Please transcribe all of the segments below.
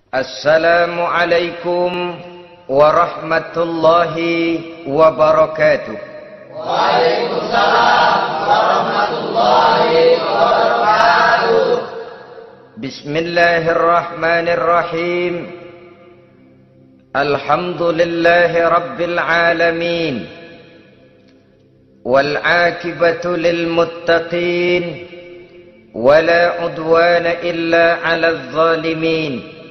Assalamualaikum warahmatullahi wabarakatuh. Waalaikumsalam warahmatullahi wabarakatuh. Bismillahirrahmanirrahim. Alhamdulillahi rabbil alamin. Wal aqibatu lil muttaqin. Wala udwana illa 'alal zalimin.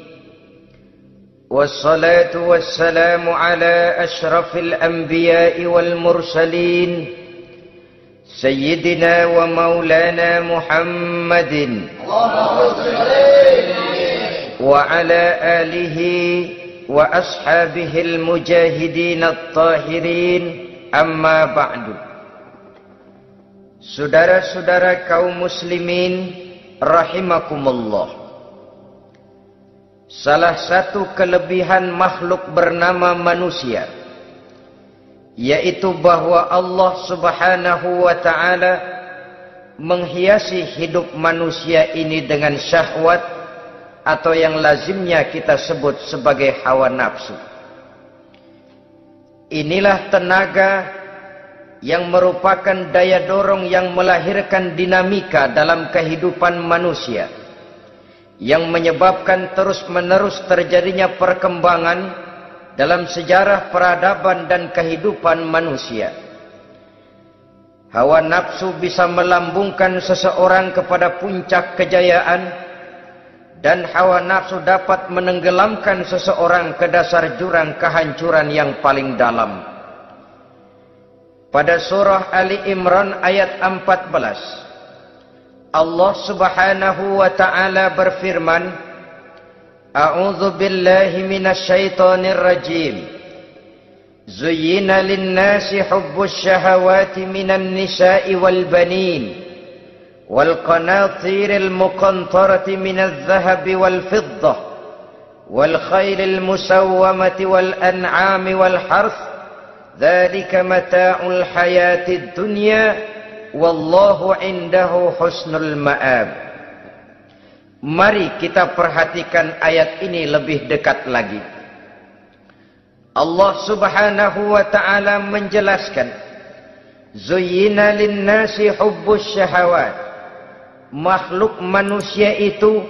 والصلاة والسلام على أشرف الأنبياء والمرسلين سيدنا ومولانا محمد وعلى آله وأصحابه المجاهدين الطاهرين أما بعد. Saudara-saudara kaum muslimin rahimakumullah. Salah satu kelebihan makhluk bernama manusia, yaitu bahwa Allah subhanahu wa ta'ala menghiasi hidup manusia ini dengan syahwat, atau yang lazimnya kita sebut sebagai hawa nafsu. Inilah tenaga yang merupakan daya dorong yang melahirkan dinamika dalam kehidupan manusia, yang menyebabkan terus-menerus terjadinya perkembangan dalam sejarah peradaban dan kehidupan manusia. Hawa nafsu bisa melambungkan seseorang kepada puncak kejayaan, dan hawa nafsu dapat menenggelamkan seseorang ke dasar jurang kehancuran yang paling dalam. Pada surah Ali Imran ayat 14, Allah subhanahu wa ta'ala berfirman, A'udzu billahi minasyaitonir rajim. Zuyyina lin-nasi hubbus syahawati minan nisa'i wal banin wal qanatiril muqantarati minadh dhahabi wal fiddah wal khailil musawwamati wal an'ami wal harth. Dzalika mata'ul hayatid dunya. Wallahu indahu husnul ma'ab. Mari kita perhatikan ayat ini lebih dekat lagi. Allah subhanahu wa ta'ala menjelaskan, Zuyyina linnasi hubbus syahawat. Makhluk manusia itu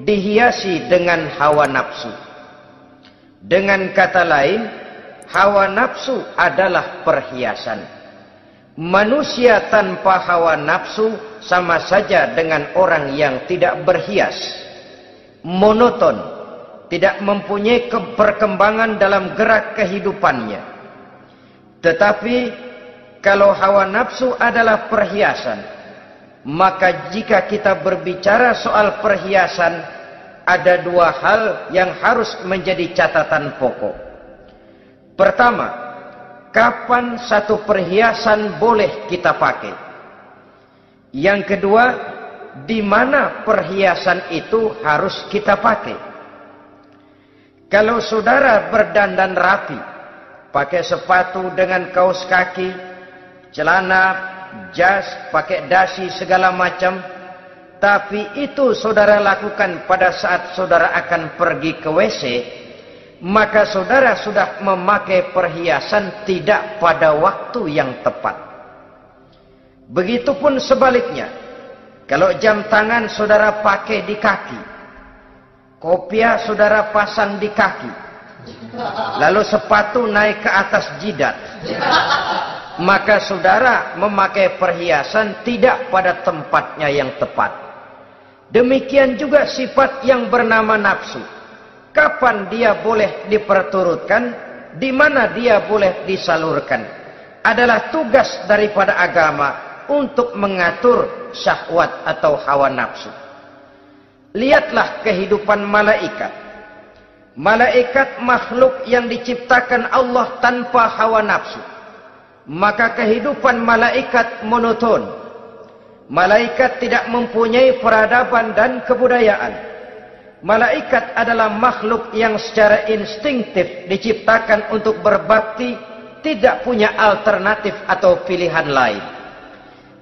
dihiasi dengan hawa nafsu. Dengan kata lain, hawa nafsu adalah perhiasan. Manusia tanpa hawa nafsu sama saja dengan orang yang tidak berhias, monoton, tidak mempunyai perkembangan dalam gerak kehidupannya. Tetapi kalau hawa nafsu adalah perhiasan, maka jika kita berbicara soal perhiasan, ada dua hal yang harus menjadi catatan pokok. Pertama, kapan satu perhiasan boleh kita pakai? Yang kedua, di mana perhiasan itu harus kita pakai? Kalau saudara berdandan rapi, pakai sepatu dengan kaos kaki, celana, jas, pakai dasi segala macam, tapi itu saudara lakukan pada saat saudara akan pergi ke WC, maka saudara sudah memakai perhiasan tidak pada waktu yang tepat. Begitupun sebaliknya, kalau jam tangan saudara pakai di kaki, kopiah saudara pasang di kaki, lalu sepatu naik ke atas jidat, maka saudara memakai perhiasan tidak pada tempatnya yang tepat. Demikian juga sifat yang bernama nafsu. Kapan dia boleh diperturutkan, di mana dia boleh disalurkan, adalah tugas daripada agama untuk mengatur syahwat atau hawa nafsu. Lihatlah kehidupan malaikat. Malaikat makhluk yang diciptakan Allah tanpa hawa nafsu. Maka kehidupan malaikat monoton. Malaikat tidak mempunyai peradaban dan kebudayaan. Malaikat adalah makhluk yang secara instinktif diciptakan untuk berbakti, tidak punya alternatif atau pilihan lain.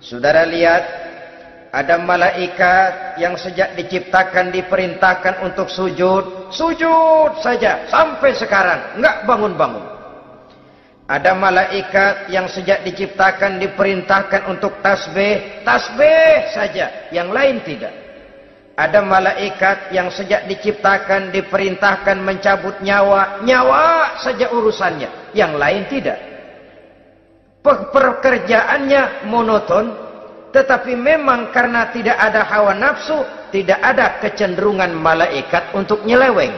Saudara lihat, Ada malaikat yang sejak diciptakan diperintahkan untuk sujud, sujud saja sampai sekarang, enggak bangun-bangun. Ada malaikat yang sejak diciptakan diperintahkan untuk tasbih, tasbih saja, yang lain tidak. Ada malaikat yang sejak diciptakan diperintahkan mencabut nyawa, nyawa saja urusannya, yang lain tidak. Pekerjaannya monoton. Tetapi memang karena tidak ada hawa nafsu, tidak ada kecenderungan malaikat untuk nyeleweng.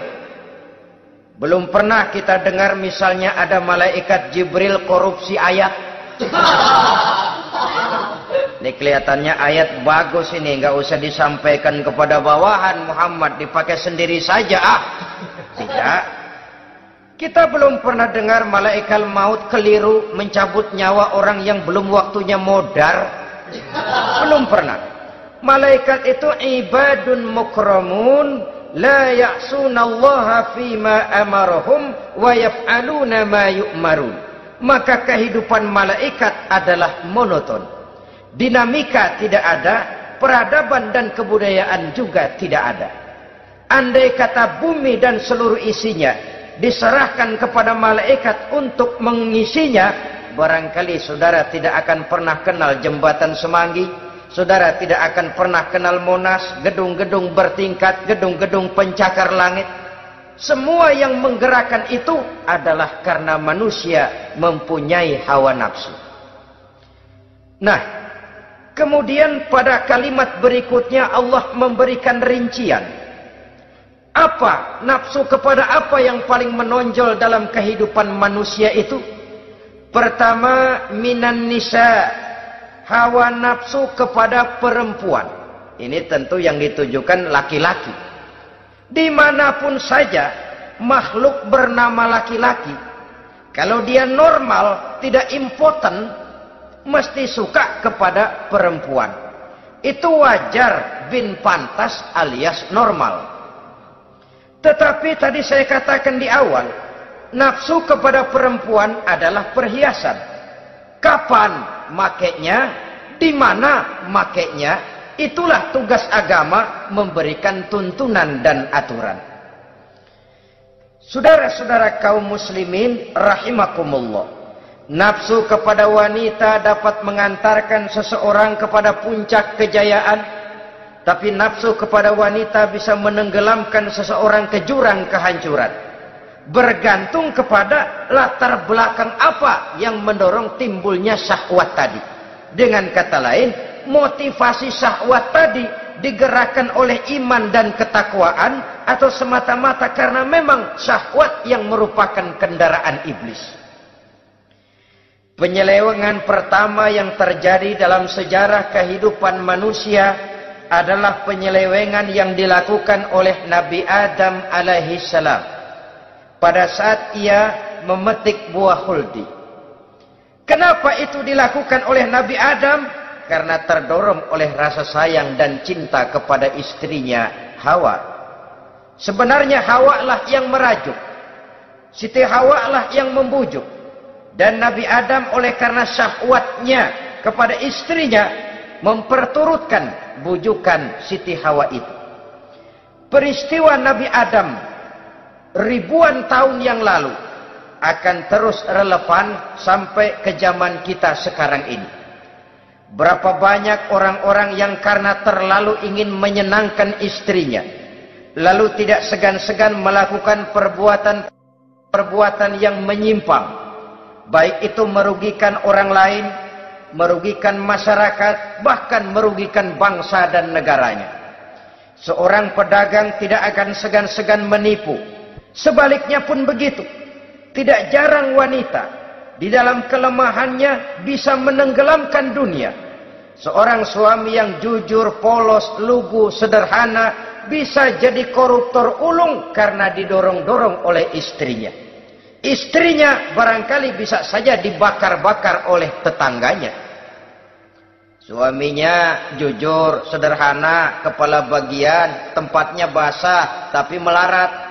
Belum pernah kita dengar misalnya ada malaikat Jibril korupsi ayat. Ini kelihatannya ayat bagus ini, nggak usah disampaikan kepada bawahan Muhammad, dipakai sendiri saja. Tidak. Kita belum pernah dengar malaikat maut keliru mencabut nyawa orang yang belum waktunya modar. Belum pernah. Malaikat itu ibadun mukramun la ya'sunallaha fima amarahum wa yaf'aluna ma yu'marun. Maka kehidupan malaikat adalah monoton. Dinamika tidak ada, peradaban dan kebudayaan juga tidak ada. Andai kata bumi dan seluruh isinya diserahkan kepada malaikat untuk mengisinya, barangkali saudara tidak akan pernah kenal jembatan Semanggi, saudara tidak akan pernah kenal Monas, gedung-gedung bertingkat, gedung-gedung pencakar langit. Semua yang menggerakkan itu adalah karena manusia mempunyai hawa nafsu. Nah, kemudian pada kalimat berikutnya Allah memberikan rincian. Apa nafsu kepada apa yang paling menonjol dalam kehidupan manusia itu? Pertama, minan nisa, hawa nafsu kepada perempuan. Ini tentu yang ditujukan laki-laki. Dimanapun saja makhluk bernama laki-laki, kalau dia normal, tidak impoten, mesti suka kepada perempuan. Itu wajar, bin pantas alias normal. Tetapi tadi saya katakan di awal, nafsu kepada perempuan adalah perhiasan. Kapan makainya, di mana makainya, itulah tugas agama memberikan tuntunan dan aturan. Saudara-saudara kaum muslimin rahimakumullah, nafsu kepada wanita dapat mengantarkan seseorang kepada puncak kejayaan, tapi nafsu kepada wanita bisa menenggelamkan seseorang ke jurang kehancuran. Bergantung kepada latar belakang apa yang mendorong timbulnya syahwat tadi. Dengan kata lain, motivasi syahwat tadi digerakkan oleh iman dan ketakwaan, atau semata-mata karena memang syahwat yang merupakan kendaraan iblis. Penyelewengan pertama yang terjadi dalam sejarah kehidupan manusia adalah penyelewengan yang dilakukan oleh Nabi Adam alaihissalam pada saat ia memetik buah khuldi. Kenapa itu dilakukan oleh Nabi Adam? Karena terdorong oleh rasa sayang dan cinta kepada istrinya Hawa. Sebenarnya Hawa lah yang merajuk, Siti Hawa lah yang membujuk, dan Nabi Adam oleh karena syahwatnya kepada istrinya memperturutkan bujukan Siti Hawa itu. Peristiwa Nabi Adam ribuan tahun yang lalu akan terus relevan sampai ke zaman kita sekarang ini. Berapa banyak orang-orang yang karena terlalu ingin menyenangkan istrinya, lalu tidak segan-segan melakukan perbuatan yang menyimpang, baik itu merugikan orang lain, merugikan masyarakat, bahkan merugikan bangsa dan negaranya. Seorang pedagang tidak akan segan-segan menipu. Sebaliknya pun begitu. Tidak jarang wanita di dalam kelemahannya bisa menenggelamkan dunia. Seorang suami yang jujur, polos, lugu, sederhana bisa jadi koruptor ulung karena didorong-dorong oleh istrinya. Istrinya barangkali bisa saja dibakar-bakar oleh tetangganya. Suaminya jujur, sederhana, kepala bagian, tempatnya basah tapi melarat.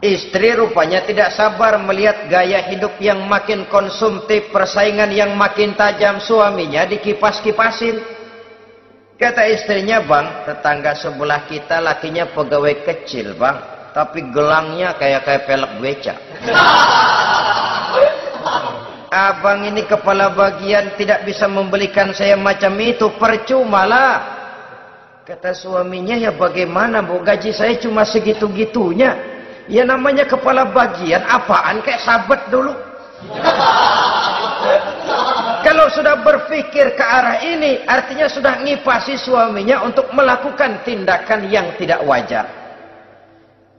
Istri rupanya tidak sabar melihat gaya hidup yang makin konsumtif, persaingan yang makin tajam. Suaminya dikipas-kipasin. Kata istrinya, bang, tetangga sebelah kita lakinya pegawai kecil, bang, tapi gelangnya kayak pelek beca. Abang ini kepala bagian tidak bisa membelikan saya macam itu, percuma lah. Kata suaminya, ya bagaimana bu, gaji saya cuma segitu-gitunya. Ya namanya kepala bagian, apaan, kayak sabet dulu. Kalau sudah berpikir ke arah ini, artinya sudah ngipasi suaminya untuk melakukan tindakan yang tidak wajar.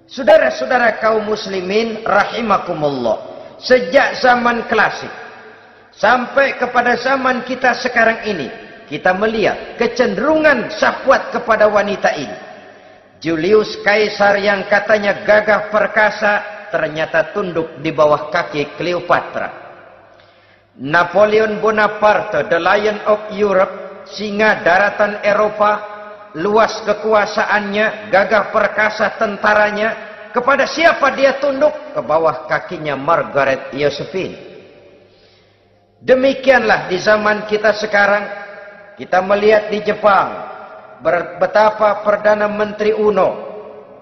Saudara-saudara kaum muslimin rahimakumullah, sejak zaman klasik sampai kepada zaman kita sekarang ini, kita melihat kecenderungan syahwat kepada wanita ini. Julius Kaisar yang katanya gagah perkasa, ternyata tunduk di bawah kaki Cleopatra. Napoleon Bonaparte, the Lion of Europe, singa daratan Eropa, luas kekuasaannya, gagah perkasa tentaranya, kepada siapa dia tunduk? Ke bawah kakinya Margaret Josephine. Demikianlah di zaman kita sekarang, kita melihat di Jepang, betapa Perdana Menteri Uno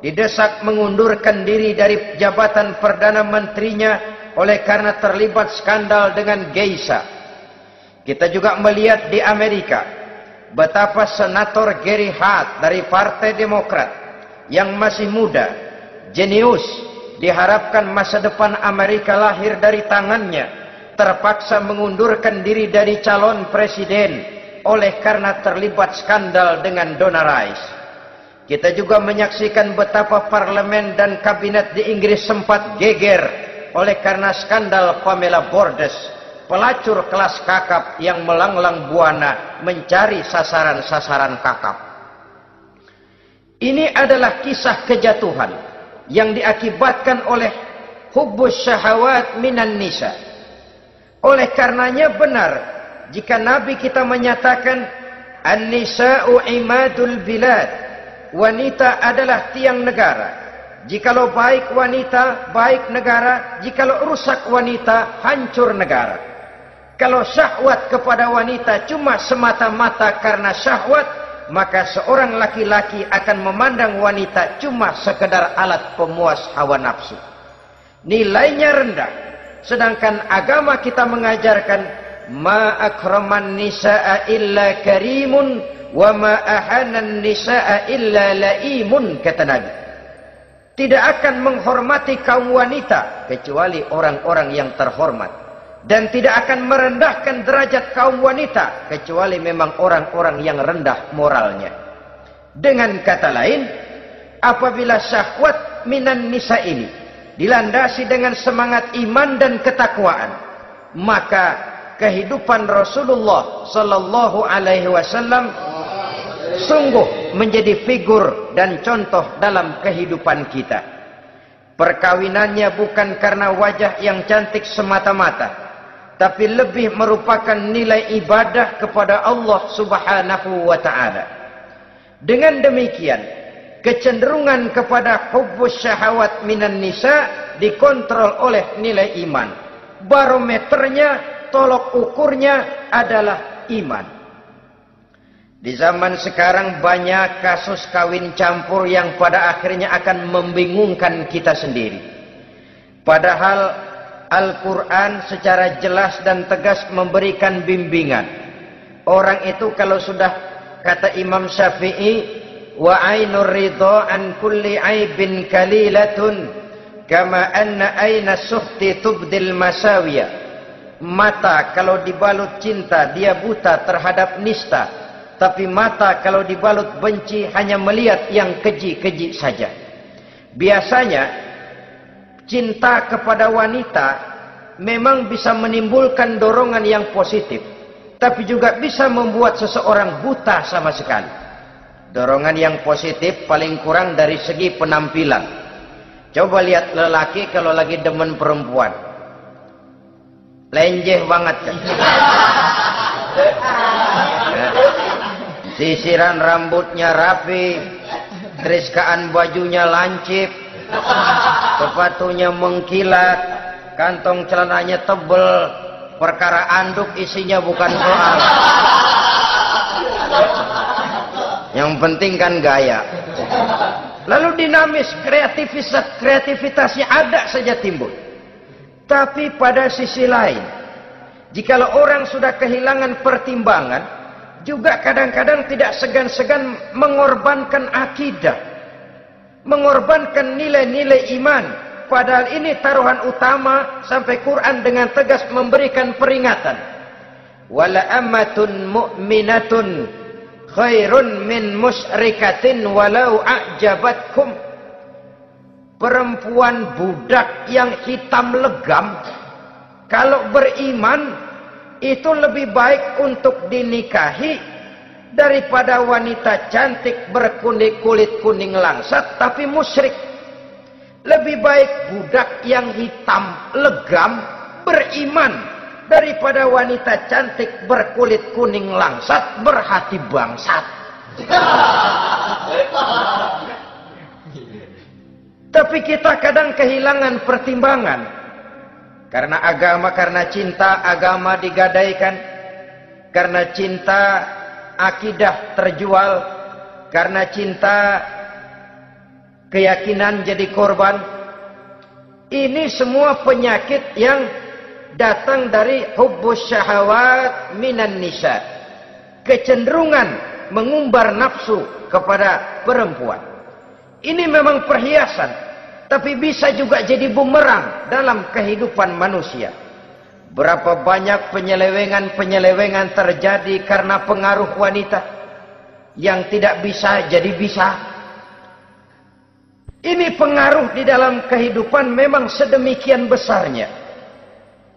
didesak mengundurkan diri dari jabatan Perdana Menterinya oleh karena terlibat skandal dengan geisha. Kita juga melihat di Amerika betapa Senator Gary Hart dari Partai Demokrat yang masih muda, jenius, diharapkan masa depan Amerika lahir dari tangannya, terpaksa mengundurkan diri dari calon presiden oleh karena terlibat skandal dengan Donna Rice. Kita juga menyaksikan betapa parlemen dan kabinet di Inggris sempat geger oleh karena skandal Pamela Bordes, pelacur kelas kakap yang melanglang buana mencari sasaran-sasaran kakap. Ini adalah kisah kejatuhan yang diakibatkan oleh hubbus syahawat minan nisa. Oleh karenanya benar jika Nabi kita menyatakan an-nisa'u imadul bilad, wanita adalah tiang negara. Jikalau baik wanita, baik negara. Jikalau rusak wanita, hancur negara. Kalau syahwat kepada wanita cuma semata-mata karena syahwat, maka seorang laki-laki akan memandang wanita cuma sekedar alat pemuas hawa nafsu. Nilainya rendah. Sedangkan agama kita mengajarkan ma akraman nisaa illa karimun wa ma ahanan nisaa illa laimun, kata Nabi. Tidak akan menghormati kaum wanita kecuali orang-orang yang terhormat, dan tidak akan merendahkan derajat kaum wanita kecuali memang orang-orang yang rendah moralnya. Dengan kata lain, apabila syahwat minan nisa ini dilandasi dengan semangat iman dan ketakwaan, maka kehidupan Rasulullah sallallahu alaihi wasallam sungguh menjadi figur dan contoh dalam kehidupan kita. Perkawinannya bukan karena wajah yang cantik semata-mata, tapi lebih merupakan nilai ibadah kepada Allah Subhanahu wa taala. Dengan demikian, kecenderungan kepada hubbus syahawat minan nisa dikontrol oleh nilai iman. Barometernya, tolok ukurnya adalah iman. Di zaman sekarang banyak kasus kawin campur yang pada akhirnya akan membingungkan kita sendiri. Padahal Al-Quran secara jelas dan tegas memberikan bimbingan. Orang itu kalau sudah, kata Imam Syafi'i, wa ainur ridha an kulli aibin kalilatun kama anna aina suhti tubdil masawiya. Mata kalau dibalut cinta dia buta terhadap nista, tapi mata kalau dibalut benci hanya melihat yang keji-keji saja. Biasanya cinta kepada wanita memang bisa menimbulkan dorongan yang positif, tapi juga bisa membuat seseorang buta sama sekali. Dorongan yang positif paling kurang dari segi penampilan. Coba lihat lelaki kalau lagi demen perempuan, lenjeh banget kan. Sisiran rambutnya rapi, teriskaan bajunya lancip, sepatunya mengkilat, kantong celananya tebel, perkara anduk isinya bukan soal. Yang penting kan gaya. Lalu dinamis, kreativitasnya ada saja timbul. Tapi pada sisi lain, jikalau orang sudah kehilangan pertimbangan, juga kadang-kadang tidak segan-segan mengorbankan akidah, mengorbankan nilai-nilai iman. Padahal ini taruhan utama, sampai Quran dengan tegas memberikan peringatan. Wala ammatun mu'minatun khairun min musyrikatin walau a'jabatkum. Perempuan budak yang hitam legam, kalau beriman itu lebih baik untuk dinikahi daripada wanita cantik berkulit kuning langsat tapi musyrik. Lebih baik budak yang hitam legam beriman daripada wanita cantik berkulit kuning langsat berhati bangsat. Tapi kita kadang kehilangan pertimbangan. Karena agama, karena cinta agama digadaikan. Karena cinta akidah terjual. Karena cinta keyakinan jadi korban. Ini semua penyakit yang datang dari hubbus syahawat minan nisa. Kecenderungan mengumbar nafsu kepada perempuan. Ini memang perhiasan, tapi bisa juga jadi bumerang dalam kehidupan manusia. Berapa banyak penyelewengan terjadi karena pengaruh wanita yang tidak bisa jadi bisa. Ini pengaruh di dalam kehidupan memang sedemikian besarnya.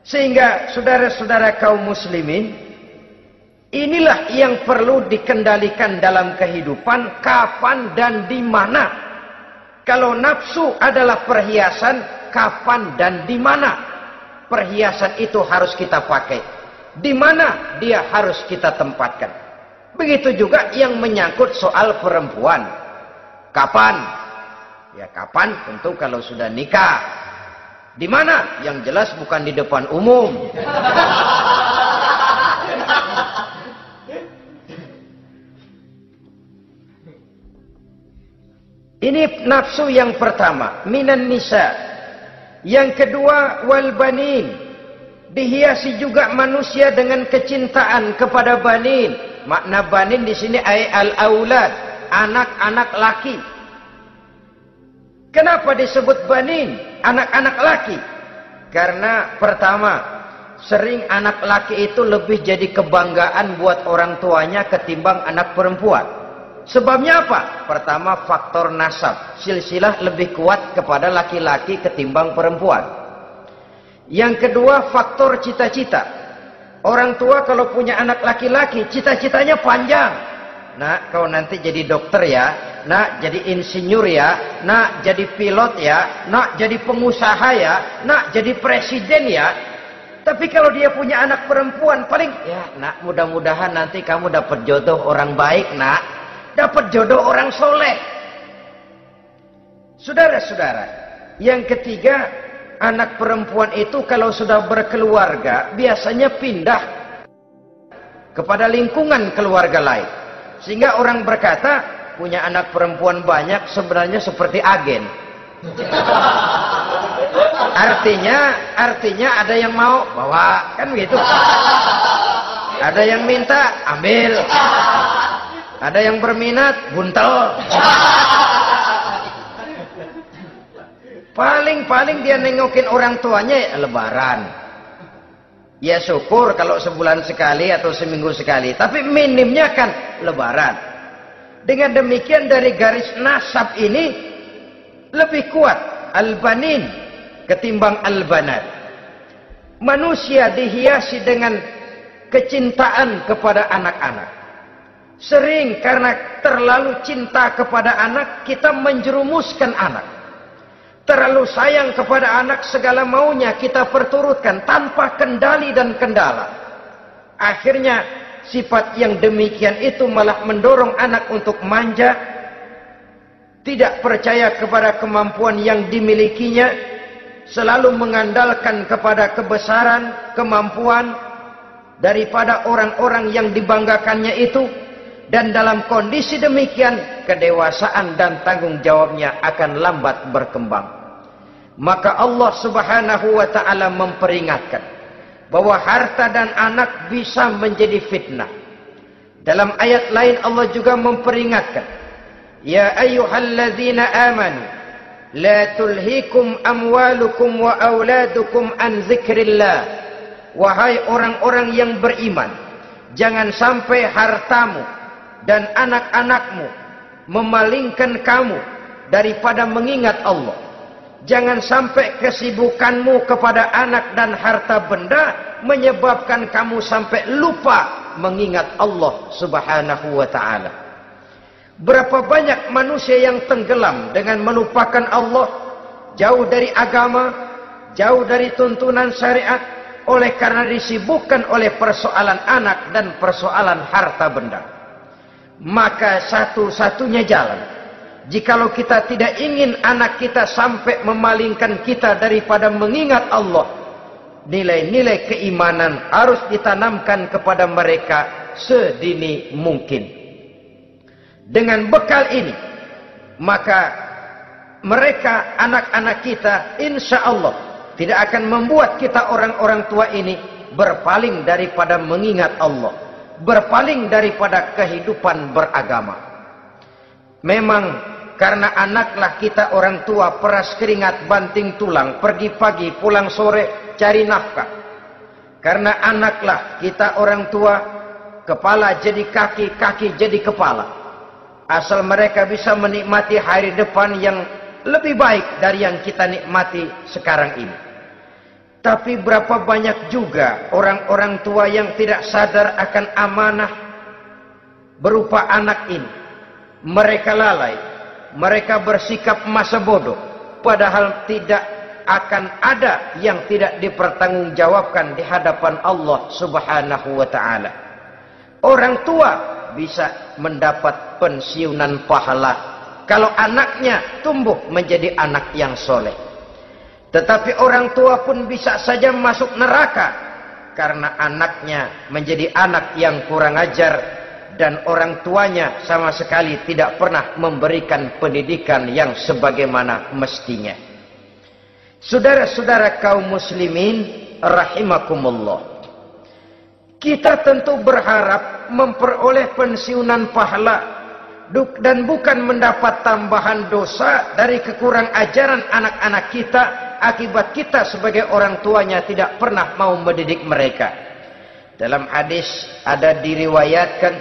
Sehingga saudara-saudara kaum muslimin, inilah yang perlu dikendalikan dalam kehidupan, kapan dan di mana. Kalau nafsu adalah perhiasan, kapan dan di mana perhiasan itu harus kita pakai? Di mana dia harus kita tempatkan? Begitu juga yang menyangkut soal perempuan. Kapan? Ya kapan? Tentu kalau sudah nikah. Di mana? Yang jelas bukan di depan umum. Ini nafsu yang pertama, minan nisa. Yang kedua, wal banin. Dihiasi juga manusia dengan kecintaan kepada banin. Makna banin di sini ay al-aulad, anak-anak laki. Kenapa disebut banin, anak-anak laki? Karena pertama, sering anak laki itu lebih jadi kebanggaan buat orang tuanya ketimbang anak perempuan. Sebabnya apa? Pertama, faktor nasab. Silsilah lebih kuat kepada laki-laki ketimbang perempuan. Yang kedua, faktor cita-cita. Orang tua kalau punya anak laki-laki, cita-citanya panjang. Nak, kau nanti jadi dokter ya. Nak, jadi insinyur ya. Nak, jadi pilot ya. Nak, jadi pengusaha ya. Nak, jadi presiden ya. Tapi kalau dia punya anak perempuan, paling, ya nak, mudah-mudahan nanti kamu dapat jodoh orang baik, nak. Dapat jodoh orang soleh. Saudara-saudara, yang ketiga, anak perempuan itu kalau sudah berkeluarga, biasanya pindah kepada lingkungan keluarga lain. Sehingga orang berkata, punya anak perempuan banyak sebenarnya seperti agen. Artinya ada yang mau bawa, kan begitu. Ada yang minta, ambil. Ada yang berminat, buntel. Paling dia nengokin orang tuanya ya, lebaran. Ya syukur kalau sebulan sekali atau seminggu sekali. Tapi minimnya kan lebaran. Dengan demikian dari garis nasab ini lebih kuat al-banin ketimbang al-banat. Manusia dihiasi dengan kecintaan kepada anak-anak. Sering karena terlalu cinta kepada anak, kita menjerumuskan anak. Terlalu sayang kepada anak, segala maunya kita perturutkan tanpa kendali dan kendala. Akhirnya sifat yang demikian itu malah mendorong anak untuk manja, tidak percaya kepada kemampuan yang dimilikinya, selalu mengandalkan kepada kebesaran, kemampuan daripada orang-orang yang dibanggakannya itu, dan dalam kondisi demikian kedewasaan dan tanggung jawabnya akan lambat berkembang. Maka Allah Subhanahu wa taala memperingatkan bahwa harta dan anak bisa menjadi fitnah. Dalam ayat lain Allah juga memperingatkan, ya ayyuhalladzina amanu la tulhikum amwalukum wa auladukum an dzikrillah. Wahai orang-orang yang beriman, jangan sampai hartamu dan anak-anakmu memalingkan kamu daripada mengingat Allah. Jangan sampai kesibukanmu kepada anak dan harta benda menyebabkan kamu sampai lupa mengingat Allah Subhanahu wa taala. Berapa banyak manusia yang tenggelam dengan melupakan Allah, jauh dari agama, jauh dari tuntunan syariat, oleh karena disibukkan oleh persoalan anak dan persoalan harta benda. Maka satu-satunya jalan, jikalau kita tidak ingin anak kita sampai memalingkan kita daripada mengingat Allah, nilai-nilai keimanan harus ditanamkan kepada mereka sedini mungkin. Dengan bekal ini, maka mereka, anak-anak kita, insya Allah tidak akan membuat kita orang-orang tua ini berpaling daripada mengingat Allah, berpaling daripada kehidupan beragama. Memang karena anaklah kita orang tua peras keringat banting tulang, pergi pagi pulang sore cari nafkah. Karena anaklah kita orang tua, kepala jadi kaki, kaki jadi kepala. Asal mereka bisa menikmati hari depan yang lebih baik dari yang kita nikmati sekarang ini. Tapi berapa banyak juga orang-orang tua yang tidak sadar akan amanah berupa anak ini. Mereka lalai, mereka bersikap masa bodoh, padahal tidak akan ada yang tidak dipertanggungjawabkan di hadapan Allah Subhanahu wa taala. Orang tua bisa mendapat pensiunan pahala kalau anaknya tumbuh menjadi anak yang soleh. Tetapi orang tua pun bisa saja masuk neraka karena anaknya menjadi anak yang kurang ajar dan orang tuanya sama sekali tidak pernah memberikan pendidikan yang sebagaimana mestinya. Saudara-saudara kaum muslimin rahimakumullah, kita tentu berharap memperoleh pensiunan pahala dan bukan mendapat tambahan dosa dari kekurang ajaran anak-anak kita akibat kita sebagai orang tuanya tidak pernah mau mendidik mereka. Dalam hadis ada diriwayatkan,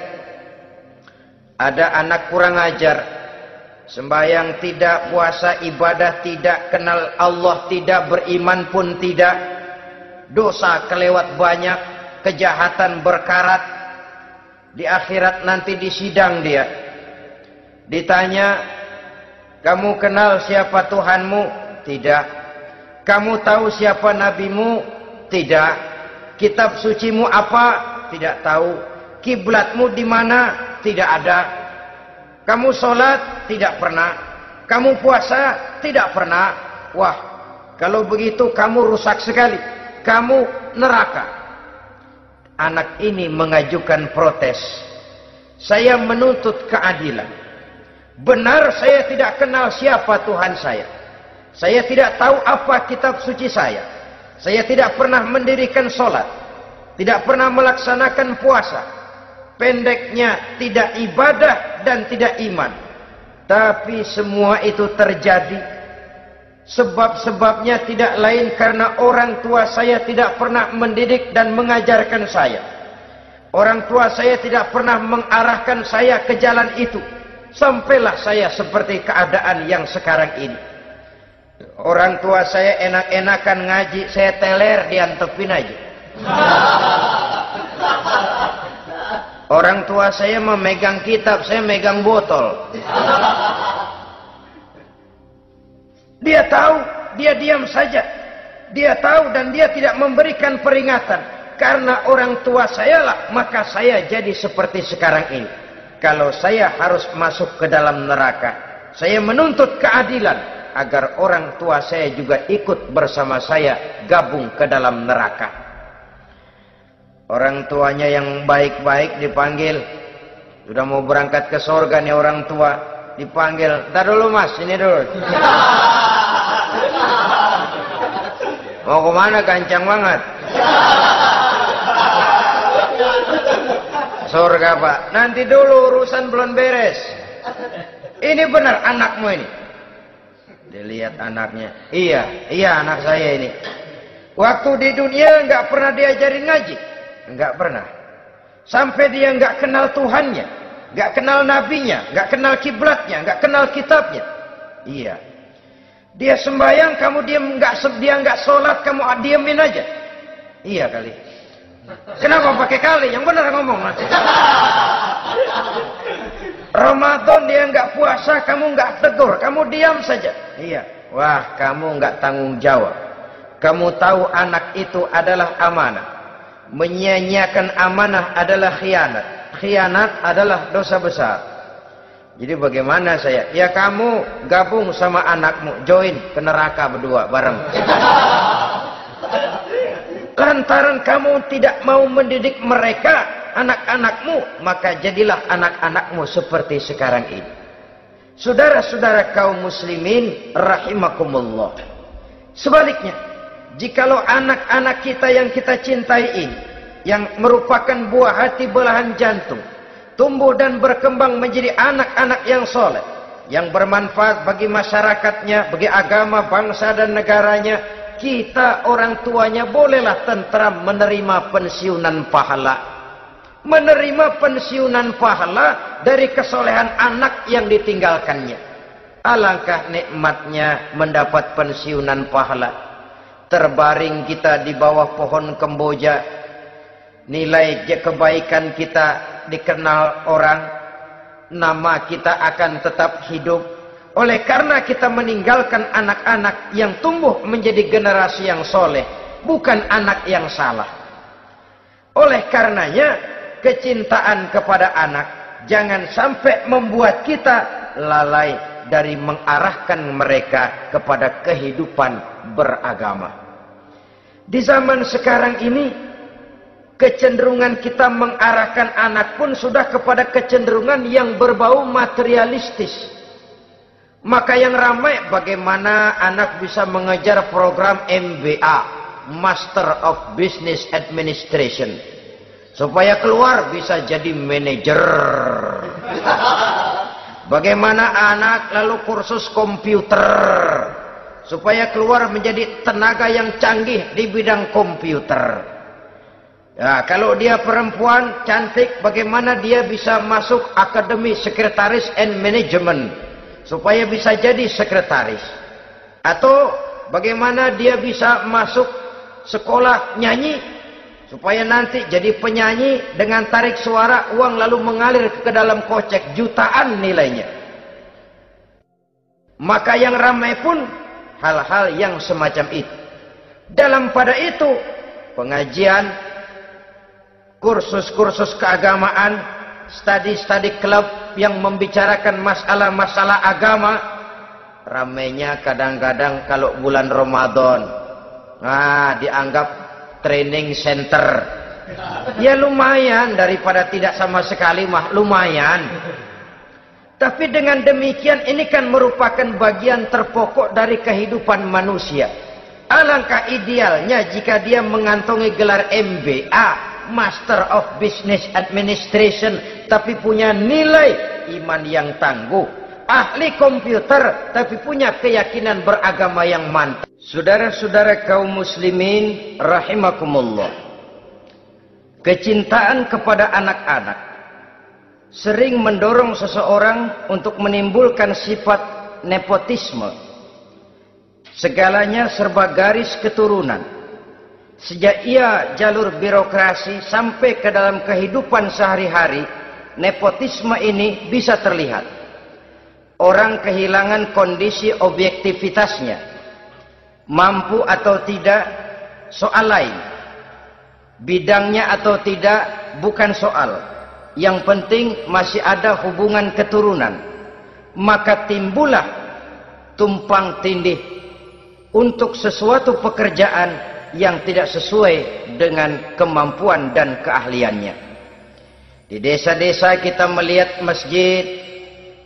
ada anak kurang ajar, sembahyang tidak, puasa ibadah tidak, kenal Allah tidak, beriman pun tidak, dosa kelewat banyak, kejahatan berkarat. Di akhirat nanti disidang dia, ditanya, kamu kenal siapa Tuhanmu? Tidak. Kamu tahu siapa nabimu? Tidak. Kitab sucimu apa? Tidak tahu. Kiblatmu di mana? Tidak ada. Kamu sholat? Tidak pernah. Kamu puasa? Tidak pernah. Wah, kalau begitu kamu rusak sekali. Kamu neraka. Anak ini mengajukan protes. Saya menuntut keadilan. Benar saya tidak kenal siapa Tuhan saya. Saya tidak tahu apa kitab suci saya. Saya tidak pernah mendirikan sholat. Tidak pernah melaksanakan puasa. Pendeknya tidak ibadah dan tidak iman. Tapi semua itu terjadi. Sebab-sebabnya tidak lain karena orang tua saya tidak pernah mendidik dan mengajarkan saya. Orang tua saya tidak pernah mengarahkan saya ke jalan itu. Sampailah saya seperti keadaan yang sekarang ini. Orang tua saya enak-enakan ngaji, saya teler diantepin aja. Orang tua saya memegang kitab, saya megang botol. Dia tahu, dia diam saja. Dia tahu dan dia tidak memberikan peringatan. Karena orang tua saya lah, maka saya jadi seperti sekarang ini. Kalau saya harus masuk ke dalam neraka, saya menuntut keadilan agar orang tua saya juga ikut bersama saya gabung ke dalam neraka. Orang tuanya yang baik-baik dipanggil, sudah mau berangkat ke surga nih orang tua, dipanggil, "Ntar dulu mas, ini dulu." Mau kemana, gancang banget? Surga pak, nanti dulu urusan belum beres. Ini benar anakmu ini? Dilihat anaknya, iya anak saya ini. Waktu di dunia nggak pernah diajarin ngaji, nggak pernah. Sampai dia nggak kenal Tuhannya, nggak kenal nabinya, nggak kenal kiblatnya, nggak kenal kitabnya. Iya. Dia sembahyang, kamu dia nggak sholat, kamu diemin aja. Iya kali. Kenapa pakai kali? Yang benar ngomong. Ramadan dia nggak puasa, kamu nggak tegur, kamu diam saja. Iya. Wah, kamu nggak tanggung jawab. Kamu tahu anak itu adalah amanah. Menyia-nyiakan amanah adalah khianat. Khianat adalah dosa besar. Jadi bagaimana saya? Ya kamu gabung sama anakmu, join ke neraka berdua bareng. Lantaran kamu tidak mau mendidik mereka, anak-anakmu, maka jadilah anak-anakmu seperti sekarang ini. Saudara-saudara kaum muslimin rahimakumullah. Sebaliknya, jikalau anak-anak kita yang kita cintai ini, yang merupakan buah hati belahan jantung, tumbuh dan berkembang menjadi anak-anak yang soleh, yang bermanfaat bagi masyarakatnya, bagi agama, bangsa dan negaranya, kita orang tuanya bolehlah tentram menerima pensiunan pahala. Menerima pensiunan pahala dari kesolehan anak yang ditinggalkannya. Alangkah nikmatnya mendapat pensiunan pahala. Terbaring kita di bawah pohon kemboja, nilai kebaikan kita dikenal orang, nama kita akan tetap hidup. Oleh karena kita meninggalkan anak-anak yang tumbuh menjadi generasi yang soleh, bukan anak yang salah. Oleh karenanya, kecintaan kepada anak jangan sampai membuat kita lalai dari mengarahkan mereka kepada kehidupan beragama. Di zaman sekarang ini, kecenderungan kita mengarahkan anak pun sudah kepada kecenderungan yang berbau materialistis. Maka yang ramai bagaimana anak bisa mengejar program MBA, Master of Business Administration, supaya keluar bisa jadi manajer. Bagaimana anak lalu kursus komputer, supaya keluar menjadi tenaga yang canggih di bidang komputer. Ya, kalau dia perempuan cantik, bagaimana dia bisa masuk akademi sekretaris and management, supaya bisa jadi sekretaris. Atau bagaimana dia bisa masuk sekolah nyanyi, supaya nanti jadi penyanyi dengan tarik suara, uang lalu mengalir ke dalam kocek jutaan nilainya. Maka yang ramai pun hal-hal yang semacam itu. Dalam pada itu, pengajian, kursus-kursus keagamaan, study club yang membicarakan masalah-masalah agama, ramainya kadang-kadang kalau bulan Ramadan, dianggap training center. Ya lumayan, daripada tidak sama sekali mah lumayan. Tapi dengan demikian ini kan merupakan bagian terpokok dari kehidupan manusia. Alangkah idealnya jika dia mengantongi gelar MBA, Master of Business Administration, tapi punya nilai iman yang tangguh, ahli komputer, tapi punya keyakinan beragama yang mantap. Saudara-saudara kaum muslimin rahimakumullah, kecintaan kepada anak-anak sering mendorong seseorang untuk menimbulkan sifat nepotisme. Segalanya serba garis keturunan. Sejak ia jalur birokrasi sampai ke dalam kehidupan sehari-hari, nepotisme ini bisa terlihat. Orang kehilangan kondisi objektivitasnya. Mampu atau tidak, soal lain. Bidangnya atau tidak, bukan soal. Yang penting masih ada hubungan keturunan. maka timbullah tumpang tindih untuk sesuatu pekerjaan yang tidak sesuai dengan kemampuan dan keahliannya. Di desa-desa kita melihat masjid,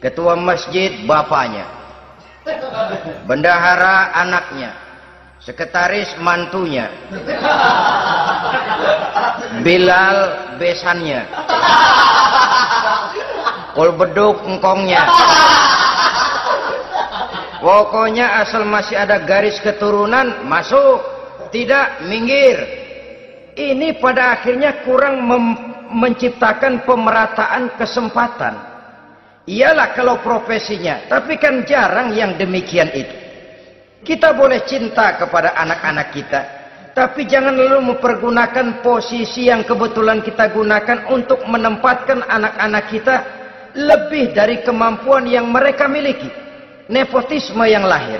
ketua masjid bapaknya, bendahara anaknya, sekretaris mantunya, Bilal besannya, kul beduk engkongnya. Pokoknya asal masih ada garis keturunan, masuk, tidak minggir. Ini pada akhirnya kurang menciptakan pemerataan kesempatan. Iyalah kalau profesinya, tapi kan jarang yang demikian itu. Kita boleh cinta kepada anak-anak kita, tapi jangan lalu mempergunakan posisi yang kebetulan kita gunakan untuk menempatkan anak-anak kita lebih dari kemampuan yang mereka miliki. Nepotisme yang lahir.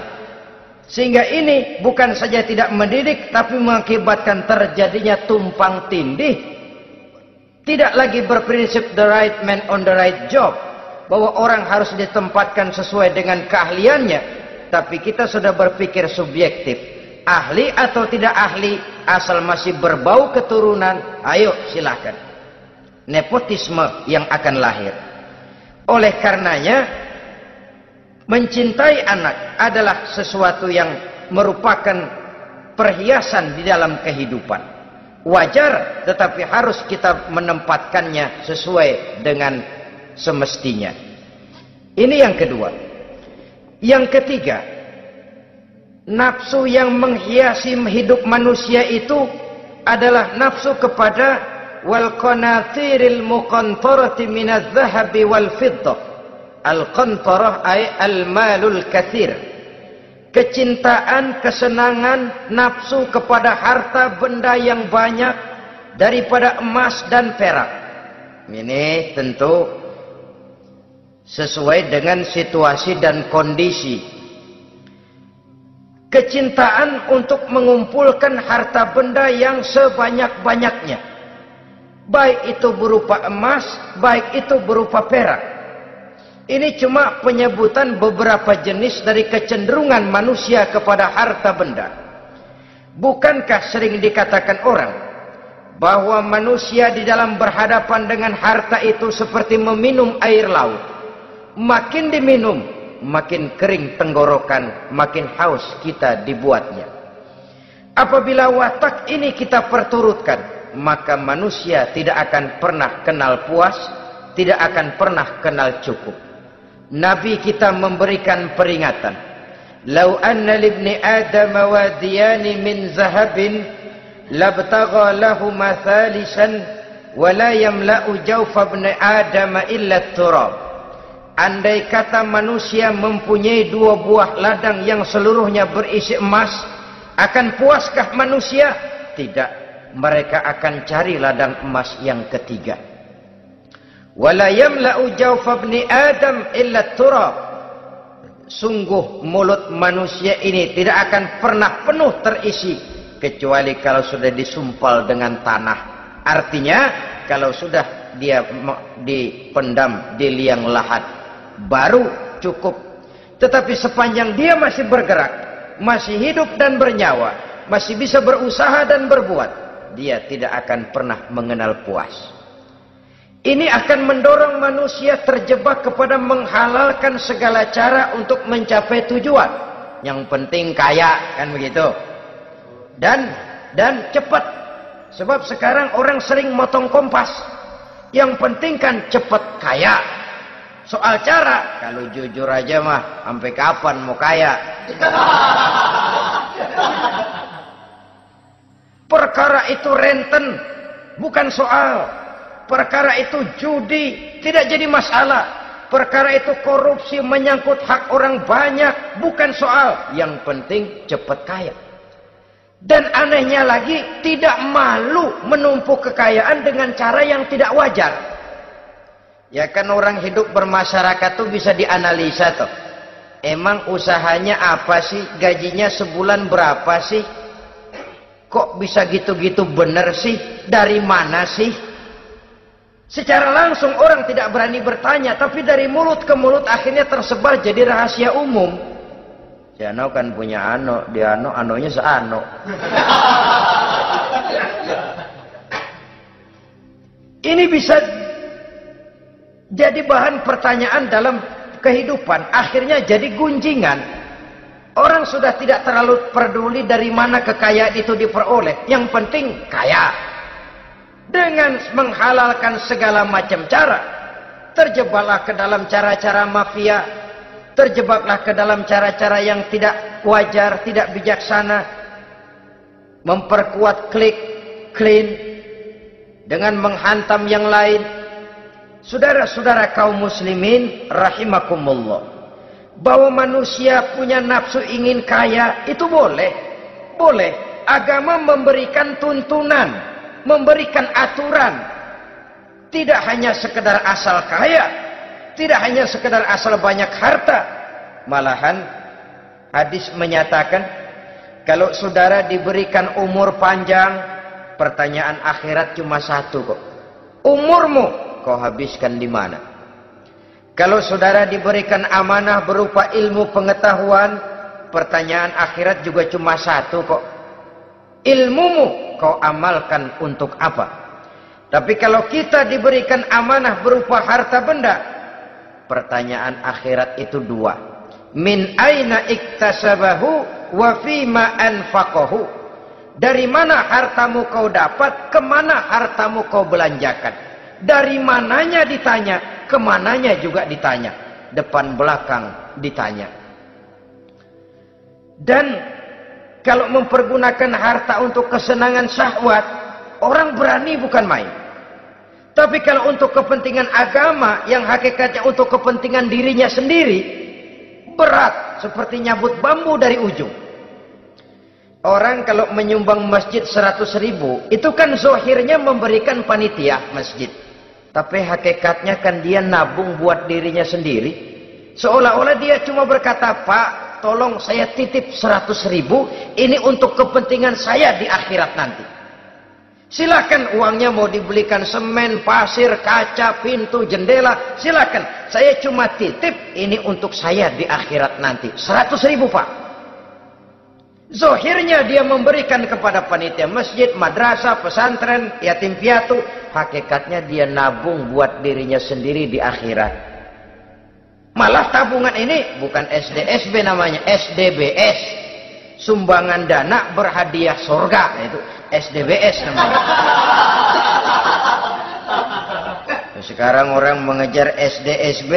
Sehingga ini bukan saja tidak mendidik, tapi mengakibatkan terjadinya tumpang tindih. Tidak lagi berprinsip the right man on the right job, bahwa orang harus ditempatkan sesuai dengan keahliannya, tapi kita sudah berpikir subjektif. Ahli atau tidak ahli, asal masih berbau keturunan, ayo silakan. Nepotisme yang akan lahir. Oleh karenanya, mencintai anak adalah sesuatu yang merupakan perhiasan di dalam kehidupan. Wajar, tetapi harus kita menempatkannya sesuai dengan semestinya. Ini yang kedua. Yang ketiga, nafsu yang menghiasi hidup manusia itu adalah nafsu kepada wal qanatiril muqantarati minadz zahabi wal fiddah. Al-qantarah ay al-malul katsir. Kecintaan, kesenangan, nafsu kepada harta benda yang banyak daripada emas dan perak. Ini tentu sesuai dengan situasi dan kondisi. Kecintaan untuk mengumpulkan harta benda yang sebanyak-banyaknya. Baik itu berupa emas, baik itu berupa perak. Ini cuma penyebutan beberapa jenis dari kecenderungan manusia kepada harta benda. Bukankah sering dikatakan orang bahwa manusia di dalam berhadapan dengan harta itu seperti meminum air laut. Makin diminum, makin kering tenggorokan, makin haus kita dibuatnya. Apabila watak ini kita perturutkan, maka manusia tidak akan pernah kenal puas, tidak akan pernah kenal cukup. Nabi kita memberikan peringatan. Lau anna libni Adam wadiyani min zahabin labtagha lahu mathalisan wa la yamla'u jawfa ibni Adam illa turab. Andai kata manusia mempunyai dua buah ladang yang seluruhnya berisi emas, akan puaskah manusia? Tidak. Mereka akan cari ladang emas yang ketiga. Wala yamla'u jawfa ibni Adam illa turab. Sungguh mulut manusia ini tidak akan pernah penuh terisi kecuali kalau sudah disumpal dengan tanah. Artinya kalau sudah dia dipendam di liang lahat baru cukup. Tetapi sepanjang dia masih bergerak, masih hidup dan bernyawa, masih bisa berusaha dan berbuat, dia tidak akan pernah mengenal puas. Ini akan mendorong manusia terjebak kepada menghalalkan segala cara untuk mencapai tujuan. Yang penting kaya, kan begitu. Dan cepat. Sebab sekarang orang sering motong kompas. Yang penting kan cepat kaya. Soal cara, kalau jujur aja mah, sampai kapan mau kaya? Perkara itu renten, bukan soal. Perkara itu judi, tidak jadi masalah. Perkara itu korupsi menyangkut hak orang banyak, bukan soal. Yang penting cepat kaya. Dan anehnya lagi, tidak malu menumpuk kekayaan dengan cara yang tidak wajar. Ya kan orang hidup bermasyarakat tuh bisa dianalisa tuh. Emang usahanya apa sih? Gajinya sebulan berapa sih? Kok bisa gitu-gitu bener sih? Dari mana sih? Secara langsung orang tidak berani bertanya, tapi dari mulut ke mulut akhirnya tersebar jadi rahasia umum. Si Ano kan punya ano, dia ano, anonya seano. Ini bisa jadi bahan pertanyaan dalam kehidupan, akhirnya jadi gunjingan. Orang sudah tidak terlalu peduli dari mana kekayaan itu diperoleh, yang penting kaya. Dengan menghalalkan segala macam cara, terjebaklah ke dalam cara-cara mafia, terjebaklah ke dalam cara-cara yang tidak wajar, tidak bijaksana, memperkuat klik, clean, dengan menghantam yang lain. Saudara-saudara kaum muslimin rahimakumullah, bahwa manusia punya nafsu ingin kaya itu boleh. Boleh. Agama memberikan tuntunan, memberikan aturan. Tidak hanya sekedar asal kaya, tidak hanya sekedar asal banyak harta. Malahan hadis menyatakan, kalau saudara diberikan umur panjang, pertanyaan akhirat cuma satu kok. Umurmu kau habiskan di mana? Kalau saudara diberikan amanah berupa ilmu pengetahuan, pertanyaan akhirat juga cuma satu kok. Ilmumu kau amalkan untuk apa? Tapi kalau kita diberikan amanah berupa harta benda, pertanyaan akhirat itu dua. Min aina iktasabahu wa fima anfaqahu. Dari mana hartamu kau dapat, kemana hartamu kau belanjakan. Dari mananya ditanya, kemananya juga ditanya. Depan belakang ditanya. Dan kalau mempergunakan harta untuk kesenangan syahwat, orang berani bukan main. Tapi kalau untuk kepentingan agama, yang hakikatnya untuk kepentingan dirinya sendiri, berat seperti nyabut bambu dari ujung. Orang kalau menyumbang masjid 100.000, itu kan zohirnya memberikan panitia masjid. Tapi hakikatnya kan dia nabung buat dirinya sendiri. Seolah-olah dia cuma berkata, Pak, tolong saya titip 100.000, ini untuk kepentingan saya di akhirat nanti. Silakan uangnya mau dibelikan semen, pasir, kaca, pintu, jendela, silakan. Saya cuma titip, ini untuk saya di akhirat nanti. 100.000 Pak. Zohirnya dia memberikan kepada panitia masjid, madrasah, pesantren, yatim piatu. Hakikatnya dia nabung buat dirinya sendiri di akhirat. Malah tabungan ini bukan SDSB namanya, SDBS. Sumbangan dana berhadiah surga. Itu SDBS namanya. Sekarang orang mengejar SDSB,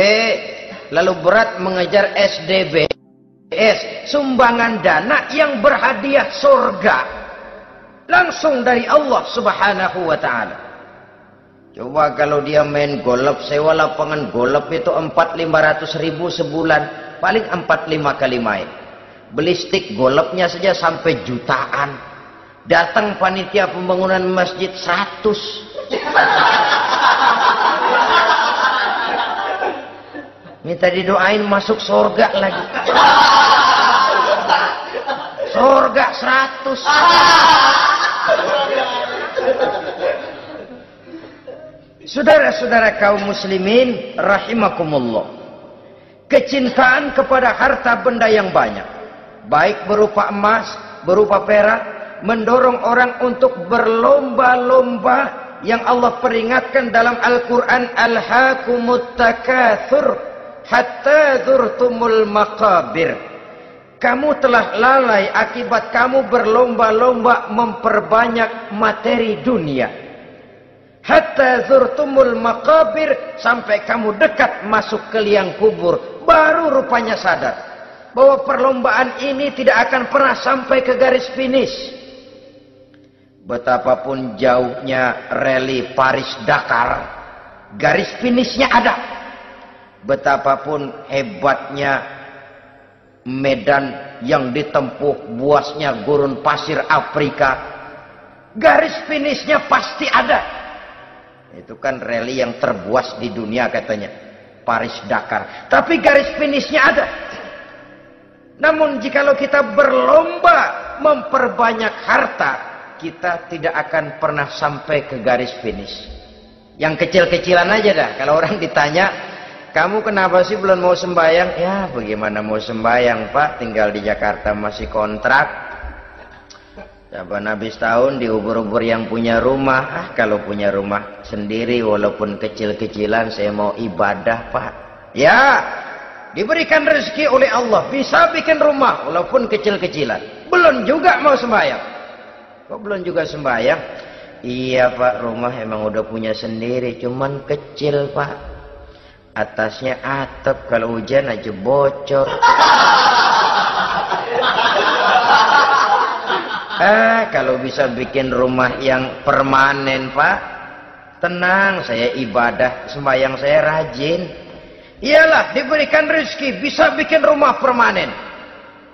lalu berat mengejar SDBS. Sumbangan dana yang berhadiah surga. Langsung dari Allah subhanahu wa ta'ala. Coba kalau dia main golf, sewa lapangan golf itu 400-500 ribu sebulan. Paling 4-5 kali main. Beli stick golfnya saja sampai jutaan. Datang panitia pembangunan masjid 100. Minta didoain masuk surga lagi. Surga 100. Saudara-saudara kaum muslimin rahimakumullah, kecintaan kepada harta benda yang banyak, baik berupa emas, berupa perak, mendorong orang untuk berlomba-lomba yang Allah peringatkan dalam Al-Quran, alhaakumut takatsur hatta zurtumul maqabir. Kamu telah lalai akibat kamu berlomba-lomba memperbanyak materi dunia. Hatta zurtumul maqabir, sampai kamu dekat masuk ke liang kubur, baru rupanya sadar bahwa perlombaan ini tidak akan pernah sampai ke garis finish. Betapapun jauhnya rally Paris-Dakar, garis finishnya ada. Betapapun hebatnya medan yang ditempuh, buasnya gurun pasir Afrika, garis finishnya pasti ada. Itu kan rally yang terbuas di dunia katanya, Paris-Dakar. Tapi garis finishnya ada. Namun jikalau kita berlomba memperbanyak harta, kita tidak akan pernah sampai ke garis finish. Yang kecil-kecilan aja dah. Kalau orang ditanya, kamu kenapa sih belum mau sembahyang? Ya bagaimana mau sembahyang Pak, tinggal di Jakarta masih kontrak. Saban habis tahun diubur-ubur yang punya rumah. Kalau punya rumah sendiri walaupun kecil-kecilan saya mau ibadah Pak. Ya diberikan rezeki oleh Allah, bisa bikin rumah walaupun kecil-kecilan. Belum juga mau sembahyang. Kok belum juga sembahyang? Iya Pak, rumah emang udah punya sendiri, cuman kecil Pak. Atasnya atap, kalau hujan aja bocor. Kalau bisa bikin rumah yang permanen Pak, tenang, saya ibadah, sembahyang saya rajin. Iyalah, diberikan rezeki, bisa bikin rumah permanen.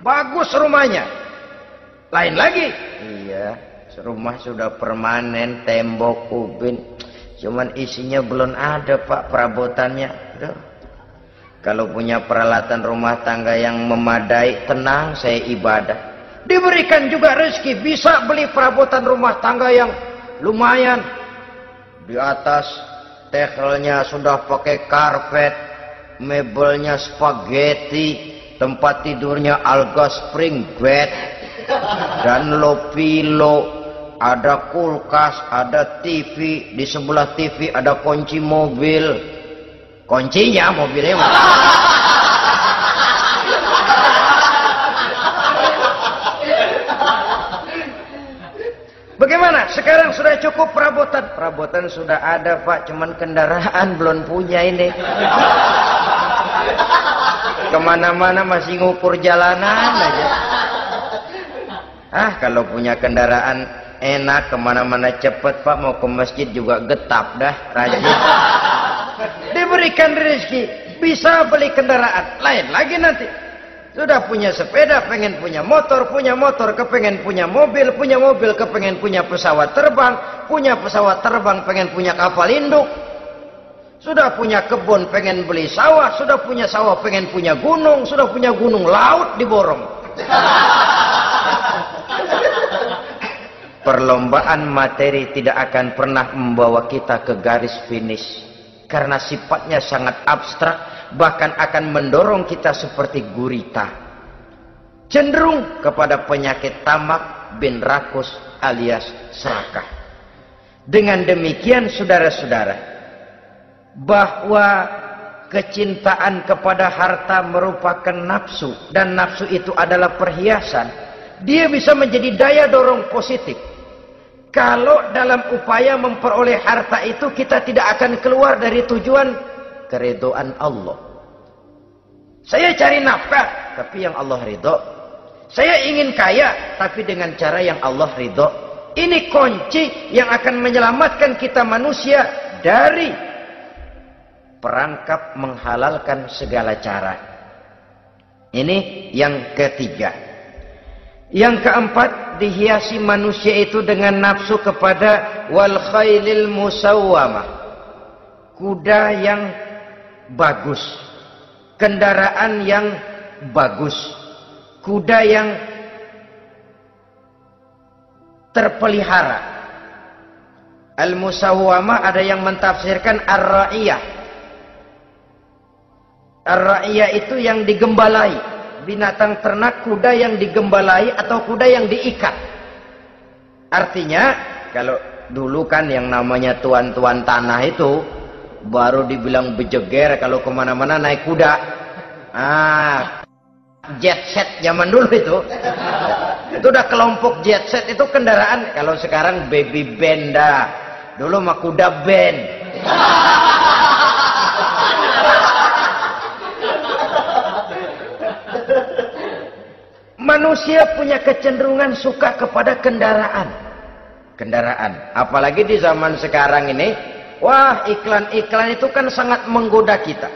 Bagus rumahnya. Lain lagi. Iya, rumah sudah permanen, tembok, ubin. Cuman isinya belum ada Pak, perabotannya. Aduh. Kalau punya peralatan rumah tangga yang memadai, tenang, saya ibadah. Diberikan juga rezeki, bisa beli perabotan rumah tangga yang lumayan. Di atas tekelnya sudah pakai karpet, mebelnya spaghetti, tempat tidurnya alga spring bed, dan lo-pilo. Ada kulkas, ada TV, di sebelah TV ada kunci mobil. Kuncinya mobilnya mana? Bagaimana? Sekarang sudah cukup perabotan? Perabotan sudah ada Pak, cuman kendaraan belum punya ini. Kemana-mana masih ngukur jalanan aja. Kalau punya kendaraan enak, kemana-mana cepet Pak, mau ke masjid juga getap dah, rajin. Diberikan rezeki, bisa beli kendaraan. Lain lagi nanti, sudah punya sepeda, pengen punya motor, kepengen punya mobil, kepengen punya pesawat terbang, pengen punya kapal induk. Sudah punya kebun, pengen beli sawah, sudah punya sawah, pengen punya gunung, sudah punya gunung, laut diborong. Perlombaan materi tidak akan pernah membawa kita ke garis finish, karena sifatnya sangat abstrak, bahkan akan mendorong kita seperti gurita, cenderung kepada penyakit tamak bin rakus alias serakah. Dengan demikian saudara-saudara, bahwa kecintaan kepada harta merupakan nafsu, dan nafsu itu adalah perhiasan, dia bisa menjadi daya dorong positif. Kalau dalam upaya memperoleh harta itu kita tidak akan keluar dari tujuan keridhaan Allah. Saya cari nafkah, tapi yang Allah ridho. Saya ingin kaya, tapi dengan cara yang Allah ridho. Ini kunci yang akan menyelamatkan kita manusia dari perangkap menghalalkan segala cara. Ini yang ketiga. Yang keempat, dihiasi manusia itu dengan nafsu kepada wal khailil musawwamah, kuda yang bagus, kendaraan yang bagus, kuda yang terpelihara. Al musawwamah ada yang mentafsirkan ar-ra'iyah. Ar-ra'iyah itu yang digembalai. Binatang ternak, kuda yang digembalai atau kuda yang diikat. Artinya, kalau dulu kan yang namanya tuan-tuan tanah itu baru dibilang bejeger kalau kemana-mana naik kuda. Jet set zaman dulu itu udah kelompok jet set, itu kendaraan. Kalau sekarang baby benda, dulu mah kuda band. Manusia punya kecenderungan suka kepada kendaraan. Apalagi di zaman sekarang ini, wah, iklan-iklan itu kan sangat menggoda kita.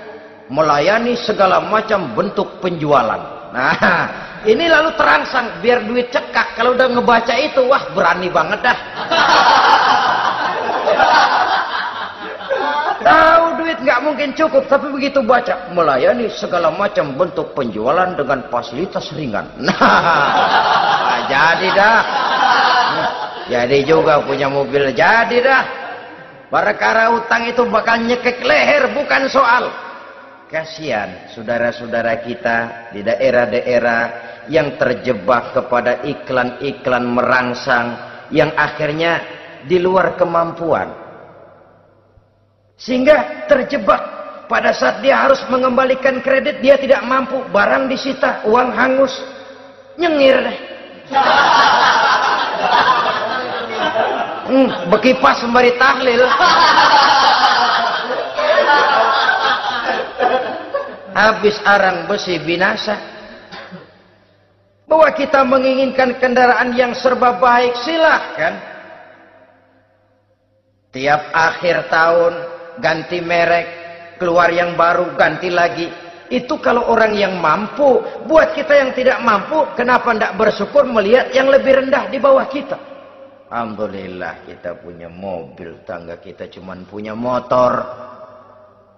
Melayani segala macam bentuk penjualan. Nah, ini lalu terangsang biar duit cekak. Kalau udah ngebaca itu, wah, berani banget dah. Tahu duit nggak mungkin cukup, tapi begitu baca melayani segala macam bentuk penjualan dengan fasilitas ringan. Nah, jadi dah. Jadi juga punya mobil, jadi dah. Perkara utang itu bakal nyekek leher, bukan soal. Kasihan saudara-saudara kita di daerah-daerah yang terjebak kepada iklan-iklan merangsang yang akhirnya di luar kemampuan. Sehingga terjebak pada saat dia harus mengembalikan kredit, dia tidak mampu, barang disita, uang hangus, nyengir deh. Bekipas sembari tahlil. Habis arang besi binasa. Bahwa kita menginginkan kendaraan yang serba baik, silahkan. Tiap akhir tahun ganti merek, keluar yang baru, ganti lagi. Itu kalau orang yang mampu. Buat kita yang tidak mampu, kenapa tidak bersyukur melihat yang lebih rendah di bawah kita? Alhamdulillah kita punya mobil, tangga kita cuman punya motor.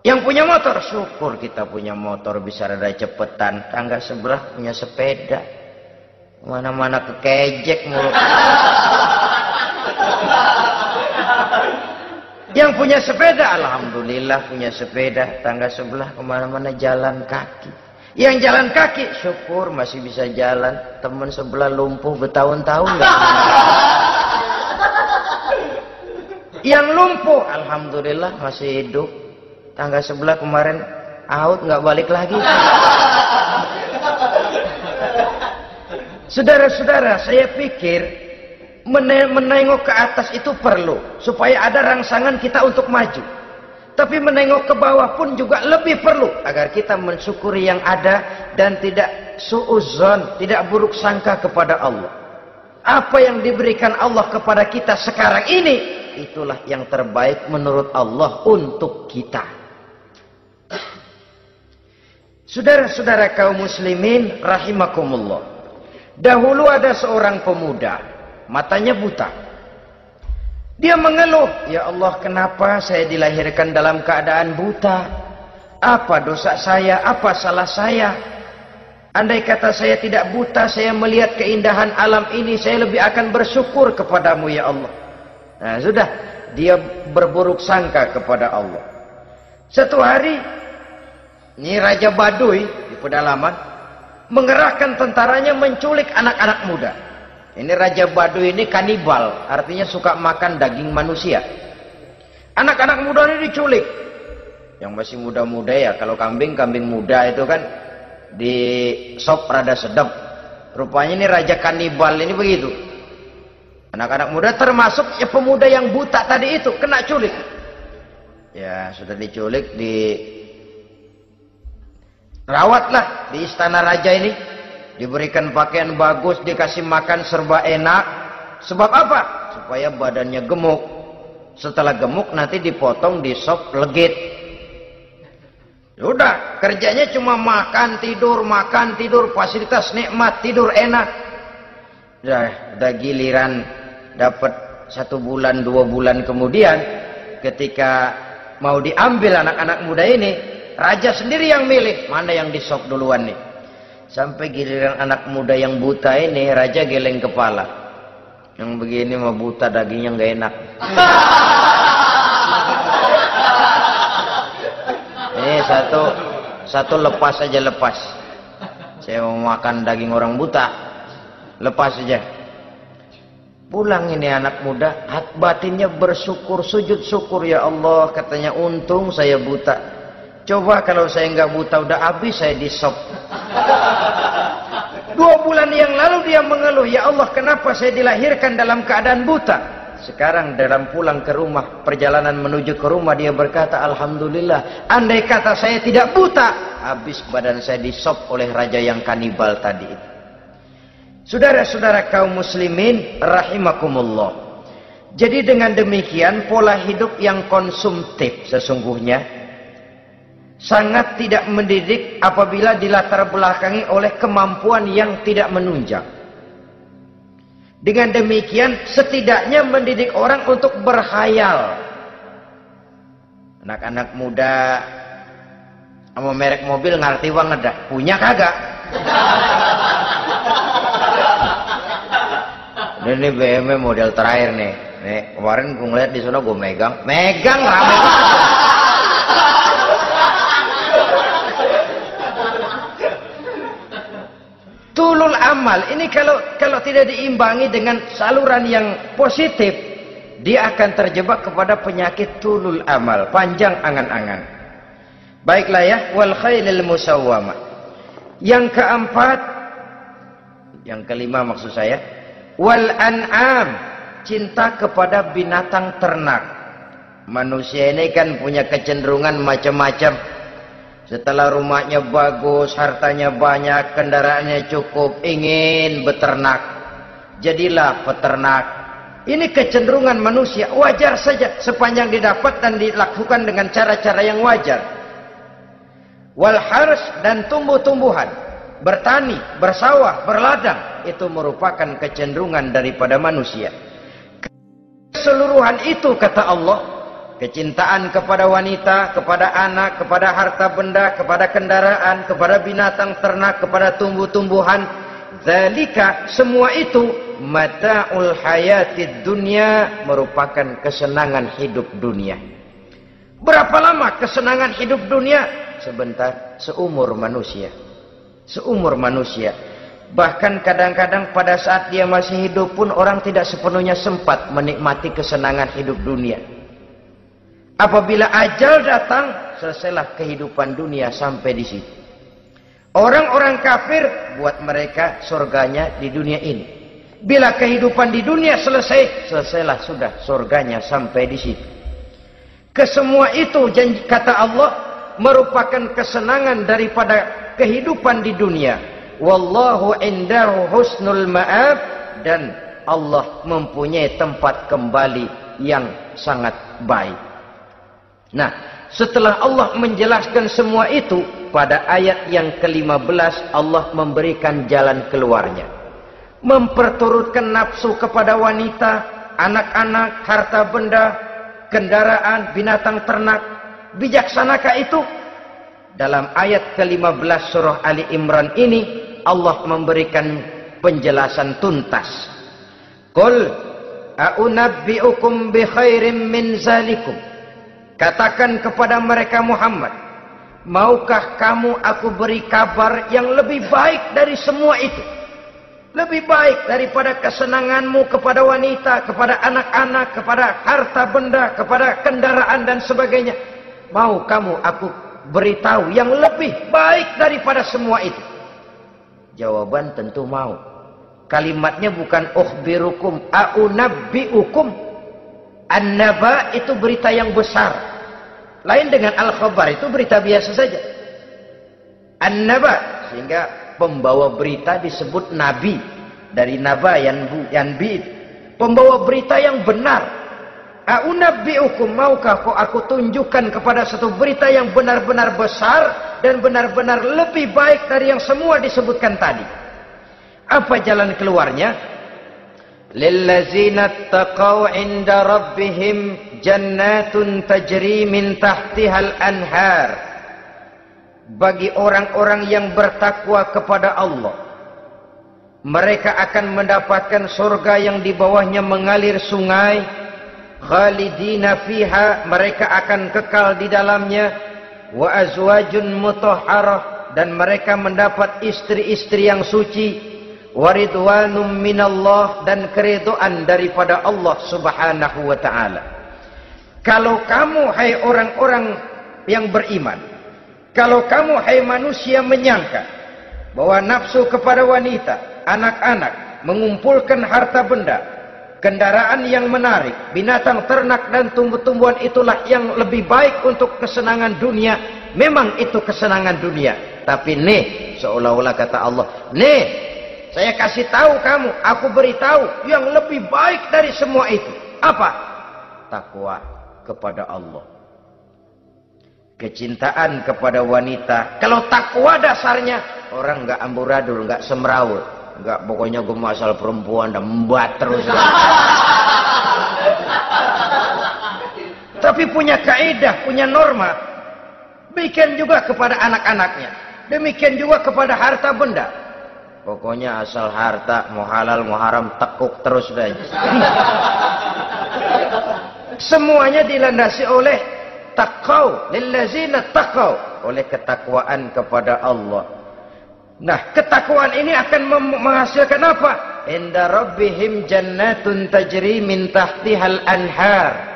Yang punya motor, syukur kita punya motor bisa rada cepetan. Tangga sebelah punya sepeda, mana-mana kekejek mulu. Yang punya sepeda, alhamdulillah punya sepeda. Tangga sebelah kemana-mana jalan kaki. Yang jalan kaki, syukur masih bisa jalan. Teman sebelah lumpuh bertahun-tahun nggak. Yang lumpuh, alhamdulillah masih hidup. Tangga sebelah kemarin out, nggak balik lagi. Saudara-saudara, saya pikir menengok ke atas itu perlu supaya ada rangsangan kita untuk maju. Tapi menengok ke bawah pun juga lebih perlu agar kita mensyukuri yang ada dan tidak suudzon, tidak buruk sangka kepada Allah. Apa yang diberikan Allah kepada kita sekarang ini, itulah yang terbaik menurut Allah untuk kita. Saudara-saudara kaum muslimin rahimakumullah. Dahulu ada seorang pemuda, matanya buta. Dia mengeluh, ya Allah, kenapa saya dilahirkan dalam keadaan buta? Apa dosa saya? Apa salah saya? Andai kata saya tidak buta, saya melihat keindahan alam ini, saya lebih akan bersyukur kepadamu ya Allah. Nah sudah, dia berburuk sangka kepada Allah. Satu hari, ini Raja Baduy di pedalaman mengerahkan tentaranya menculik anak-anak muda. Ini Raja Baduy ini kanibal, artinya suka makan daging manusia. Anak-anak muda ini diculik. Yang masih muda-muda ya, kalau kambing muda itu kan di sop rada sedap. Rupanya ini Raja kanibal ini begitu. Anak-anak muda termasuk ya pemuda yang buta tadi itu kena culik. Ya sudah diculik, rawatlah di istana raja ini, diberikan pakaian bagus, dikasih makan serba enak. Sebab apa? Supaya badannya gemuk. Setelah gemuk nanti dipotong di sop legit. Udah, kerjanya cuma makan tidur, fasilitas nikmat, tidur enak. Udah giliran dapat 1 bulan 2 bulan kemudian, ketika mau diambil anak-anak muda ini, raja sendiri yang milih mana yang disop duluan nih. Sampai giliran anak muda yang buta ini, raja geleng kepala. Yang begini mah buta, dagingnya nggak enak. Ini satu lepas aja, lepas. Saya mau makan daging orang buta, lepas aja. Pulang ini anak muda, batinnya bersyukur, sujud syukur, ya Allah, katanya untung saya buta. Coba kalau saya nggak buta udah habis saya disop. 2 bulan yang lalu dia mengeluh, ya Allah, kenapa saya dilahirkan dalam keadaan buta? Sekarang dalam pulang ke rumah, perjalanan menuju ke rumah, dia berkata, alhamdulillah, andai kata saya tidak buta, habis badan saya disop oleh raja yang kanibal tadi itu. Saudara-saudara kaum muslimin rahimakumullah. Jadi dengan demikian pola hidup yang konsumtif sesungguhnya sangat tidak mendidik apabila dilatar belakangi oleh kemampuan yang tidak menunjang. Dengan demikian setidaknya mendidik orang untuk berkhayal. Anak-anak muda sama merek mobil ngerti banget dah, punya kagak? Ini BMW model terakhir nih, Nih, kemarin gue ngeliat di sana gue megang rame banget. Tulul amal ini kalau tidak diimbangi dengan saluran yang positif, dia akan terjebak kepada penyakit tulul amal, panjang angan-angan. Baiklah ya, wal khailil musawwamah. Yang keempat, yang kelima maksud saya, wal an'am, cinta kepada binatang ternak. Manusia ini kan punya kecenderungan macam-macam. Setelah rumahnya bagus, hartanya banyak, kendaraannya cukup, ingin beternak. Jadilah peternak. Ini kecenderungan manusia, wajar saja sepanjang didapat dan dilakukan dengan cara-cara yang wajar. Wal hars, dan tumbuh-tumbuhan, bertani, bersawah, berladang, itu merupakan kecenderungan daripada manusia. Keseluruhan itu kata Allah, kecintaan kepada wanita, kepada anak, kepada harta benda, kepada kendaraan, kepada binatang ternak, kepada tumbuh-tumbuhan, zalika, semua itu mata'ul hayatid dunya, merupakan kesenangan hidup dunia. Berapa lama kesenangan hidup dunia? Sebentar, seumur manusia. Seumur manusia. Bahkan kadang-kadang pada saat dia masih hidup pun orang tidak sepenuhnya sempat menikmati kesenangan hidup dunia. Apabila ajal datang, selesailah kehidupan dunia sampai di situ. Orang-orang kafir, buat mereka surganya di dunia ini. Bila kehidupan di dunia selesai, selesailah sudah surganya sampai di situ. Kesemua itu janji kata Allah merupakan kesenangan daripada kehidupan di dunia. Wallahu indahu husnul ma'ab, dan Allah mempunyai tempat kembali yang sangat baik. Nah, setelah Allah menjelaskan semua itu, pada ayat yang ke-15 Allah memberikan jalan keluarnya. Memperturutkan nafsu kepada wanita, anak-anak, harta benda, kendaraan, binatang ternak. Bijaksanakah itu? Dalam ayat ke-15 surah Ali Imran ini Allah memberikan penjelasan tuntas. Qul a'unabbi'ukum bi khairim min zalikum. Katakan kepada mereka Muhammad, maukah kamu aku beri kabar yang lebih baik dari semua itu? Lebih baik daripada kesenanganmu kepada wanita, kepada anak-anak, kepada harta benda, kepada kendaraan dan sebagainya. Mau kamu aku beritahu yang lebih baik daripada semua itu? Jawaban tentu mau. Kalimatnya bukan ukhbirukum, a'unabbi'ukum. An-naba itu berita yang besar. Lain dengan al-khabar, itu berita biasa saja. An-naba, sehingga pembawa berita disebut nabi. Dari naba yanbi, pembawa berita yang benar. A'unabbi'ukum, maukah aku tunjukkan kepada satu berita yang benar-benar besar dan benar-benar lebih baik dari yang semua disebutkan tadi. Apa jalan keluarnya? Lillazina taqaw 'inda rabbihim jannatun tajri min tahtihal anhar. Bagi orang-orang yang bertakwa kepada Allah, mereka akan mendapatkan surga yang di bawahnya mengalir sungai. Khalidina fiha, mereka akan kekal di dalamnya. Wa azwajun mutahharah, dan mereka mendapat istri-istri yang suci. Waridwanum minallah, dan keridhaan daripada Allah subhanahu wa ta'ala. Kalau kamu hai orang-orang yang beriman, kalau kamu hai manusia menyangka bahwa nafsu kepada wanita, anak-anak, mengumpulkan harta benda, kendaraan yang menarik, binatang ternak dan tumbuh-tumbuhan itulah yang lebih baik untuk kesenangan dunia. Memang itu kesenangan dunia. Tapi nih, seolah-olah kata Allah, nih, saya kasih tahu kamu, aku beritahu yang lebih baik dari semua itu. Apa? Takwa kepada Allah. Kecintaan kepada wanita. Kalau takwa dasarnya, orang nggak amburadul, nggak semrawut. Enggak, pokoknya gue masalah perempuan dan membuat terus. Tapi punya kaidah, punya norma. Demikian juga kepada anak-anaknya. Demikian juga kepada harta benda. Pokoknya asal harta, mau halal, mau haram, tekuk terus deh. Semuanya dilandasi oleh taqau, lillazina taqau, oleh ketakwaan kepada Allah. Nah, ketakwaan ini akan menghasilkan apa? Inda rabbihim jannatun tajri min tahtihal anhar.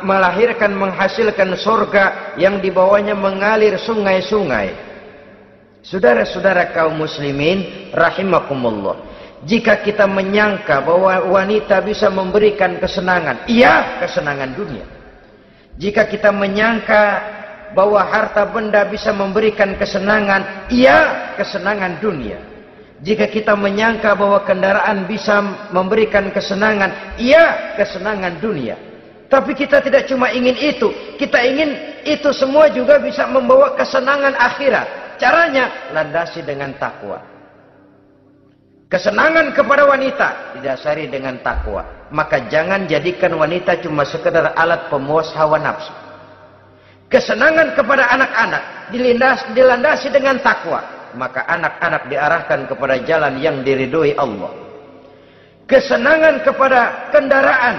Melahirkan, menghasilkan surga yang di bawahnya mengalir sungai-sungai. Saudara-saudara kaum muslimin rahimakumullah. Jika kita menyangka bahwa wanita bisa memberikan kesenangan, iya, kesenangan dunia. Jika kita menyangka bahwa harta benda bisa memberikan kesenangan, iya, kesenangan dunia. Jika kita menyangka bahwa kendaraan bisa memberikan kesenangan, iya, kesenangan dunia. Tapi kita tidak cuma ingin itu, kita ingin itu semua juga bisa membawa kesenangan akhirat. Caranya landasi dengan takwa. Kesenangan kepada wanita didasari dengan takwa. Maka jangan jadikan wanita cuma sekedar alat pemuas hawa nafsu. Kesenangan kepada anak-anak dilandasi dengan takwa. Maka anak-anak diarahkan kepada jalan yang diridhoi Allah. Kesenangan kepada kendaraan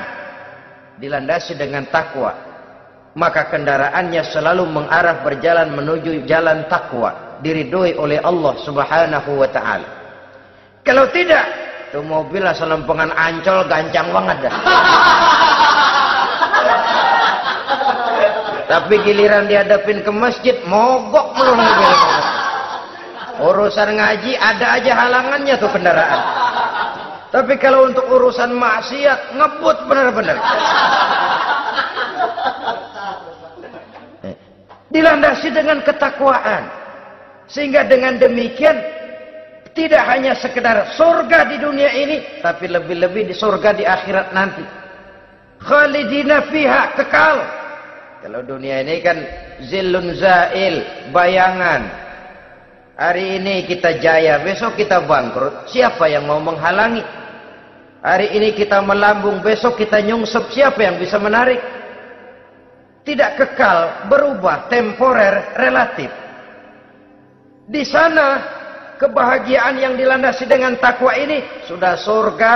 dilandasi dengan takwa. Maka kendaraannya selalu mengarah berjalan menuju jalan takwa, diridhoi oleh Allah Subhanahu wa taala. Kalau tidak, tuh mobil asal lempengan Ancol gancang banget dah. Tapi giliran dihadapin ke masjid, mogok melulu mobil. Urusan ngaji ada aja halangannya tuh kendaraan. Tapi kalau untuk urusan maksiat, ngebut benar-benar. Dilandasi dengan ketakwaan. Sehingga dengan demikian tidak hanya sekedar surga di dunia ini, tapi lebih-lebih di surga di akhirat nanti. Khalidina fiha, kekal. Kalau dunia ini kan zillun zail, bayangan. Hari ini kita jaya, besok kita bangkrut. Siapa yang mau menghalangi? Hari ini kita melambung, besok kita nyungsep. Siapa yang bisa menarik? Tidak kekal, berubah, temporer, relatif. Di sana kebahagiaan yang dilandasi dengan takwa ini sudah surga,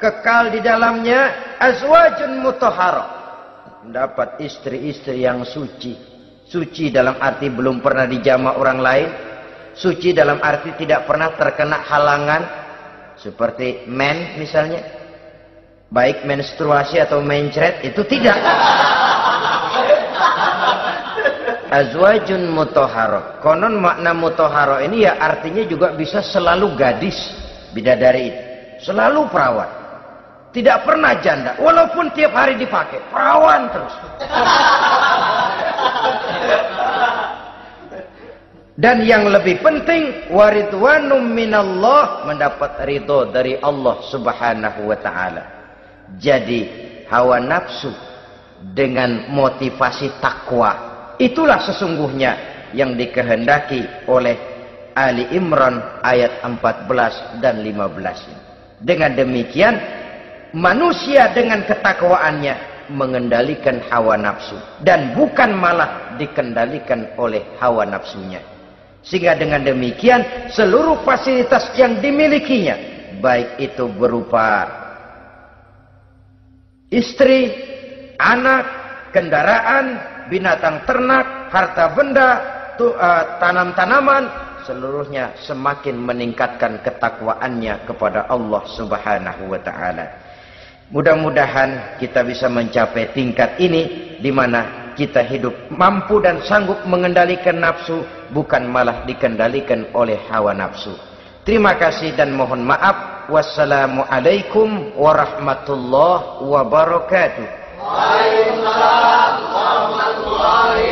kekal di dalamnya, azwajun mutahharah. Mendapat istri-istri yang suci. Suci dalam arti belum pernah dijamah orang lain. Suci dalam arti tidak pernah terkena halangan. Seperti men misalnya. Baik menstruasi atau mencret, itu tidak. Azwajun mutahharah. Konon makna mutahharah ini ya artinya juga bisa selalu gadis, bidadari itu. Selalu perawan. Tidak pernah janda. Walaupun tiap hari dipakai. Perawan terus. Dan yang lebih penting, waridwanum minallah, mendapat ridho dari Allah Subhanahu wa taala. Jadi hawa nafsu dengan motivasi takwa, itulah sesungguhnya yang dikehendaki oleh Ali Imran ayat 14 dan 15. Dengan demikian, manusia dengan ketakwaannya mengendalikan hawa nafsu. Dan bukan malah dikendalikan oleh hawa nafsunya. Sehingga dengan demikian, seluruh fasilitas yang dimilikinya, baik itu berupa istri, anak, kendaraan, binatang ternak, harta benda, tanam-tanaman, seluruhnya semakin meningkatkan ketakwaannya kepada Allah Subhanahu wa taala. Mudah-mudahan kita bisa mencapai tingkat ini di mana kita hidup mampu dan sanggup mengendalikan nafsu, bukan malah dikendalikan oleh hawa nafsu. Terima kasih dan mohon maaf. Wassalamualaikum warahmatullahi wabarakatuh. Waalaikumsalam warahmatullahi